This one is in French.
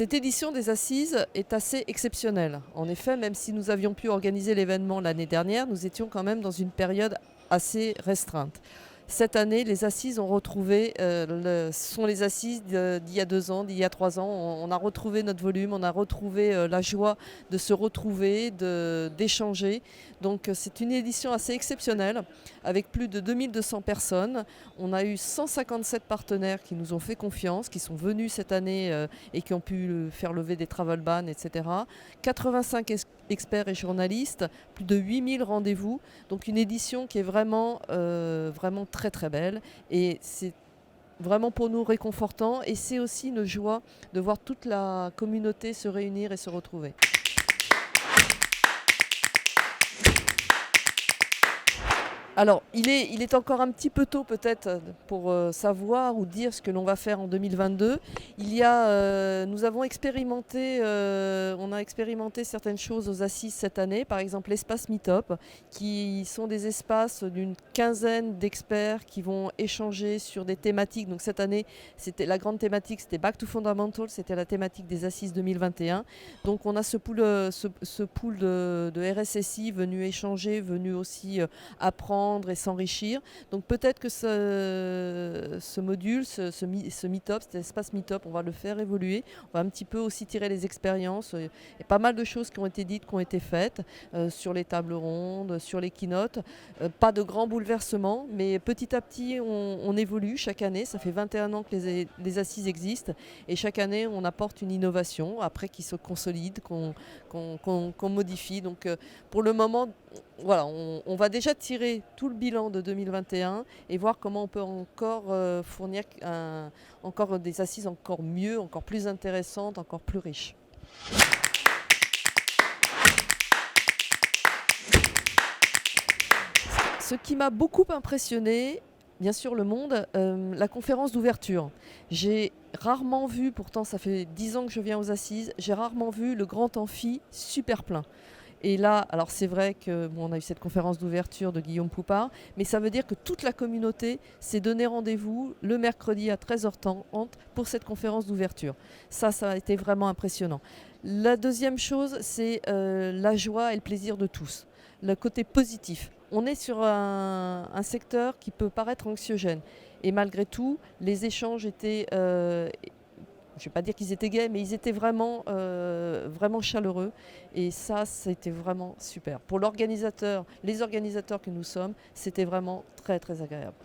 Cette édition des Assises est assez exceptionnelle. En effet, même si nous avions pu organiser l'événement l'année dernière, nous étions quand même dans une période assez restreinte. Cette année, les Assises ont retrouvé, sont les Assises d'il y a 2 ans, d'il y a 3 ans. On a retrouvé notre volume, on a retrouvé la joie de se retrouver, d'échanger. Donc c'est une édition assez exceptionnelle avec plus de 2200 personnes. On a eu 157 partenaires qui nous ont fait confiance, qui sont venus cette année et qui ont pu faire lever des travel bans, etc. 85 experts et journalistes, plus de 8000 rendez-vous. Donc une édition qui est vraiment très très belle et c'est vraiment pour nous réconfortant et c'est aussi une joie de voir toute la communauté se réunir et se retrouver. Alors, il est encore un petit peu tôt peut-être pour savoir ou dire ce que l'on va faire en 2022. Nous avons expérimenté, on a expérimenté certaines choses aux Assises cette année, par exemple l'espace Meetup, qui sont des espaces d'une quinzaine d'experts qui vont échanger sur des thématiques. Donc cette année, la grande thématique, c'était Back to Fundamentals, c'était la thématique des Assises 2021. Donc on a ce pool de RSSI venu échanger, venu aussi apprendre et s'enrichir. Donc peut-être que ce module, ce meet-up, cet espace meet-up, on va le faire évoluer. On va un petit peu aussi tirer les expériences. Il y a pas mal de choses qui ont été dites, qui ont été faites sur les tables rondes, sur les keynotes. Pas de grands bouleversements, mais petit à petit, on évolue chaque année. Ça fait 21 ans que les assises existent et chaque année, on apporte une innovation après qui se consolide, qu'on modifie. Donc pour le moment, voilà, on va déjà tirer tout le bilan de 2021 et voir comment on peut encore fournir encore des assises encore mieux, encore plus intéressantes, encore plus riches. Ce qui m'a beaucoup impressionné, bien sûr le monde, la conférence d'ouverture. J'ai rarement vu, pourtant ça fait 10 ans que je viens aux assises, j'ai rarement vu le grand amphi super plein. Et là, alors c'est vrai qu'on a eu cette conférence d'ouverture de Guillaume Poupard, mais ça veut dire que toute la communauté s'est donné rendez-vous le mercredi à 13h30 pour cette conférence d'ouverture. Ça a été vraiment impressionnant. La deuxième chose, c'est la joie et le plaisir de tous, le côté positif. On est sur un secteur qui peut paraître anxiogène. Et malgré tout, les échanges étaient... je ne vais pas dire qu'ils étaient gais, mais ils étaient vraiment chaleureux. Et ça, c'était vraiment super. Pour l'organisateur, les organisateurs que nous sommes, c'était vraiment très, très agréable.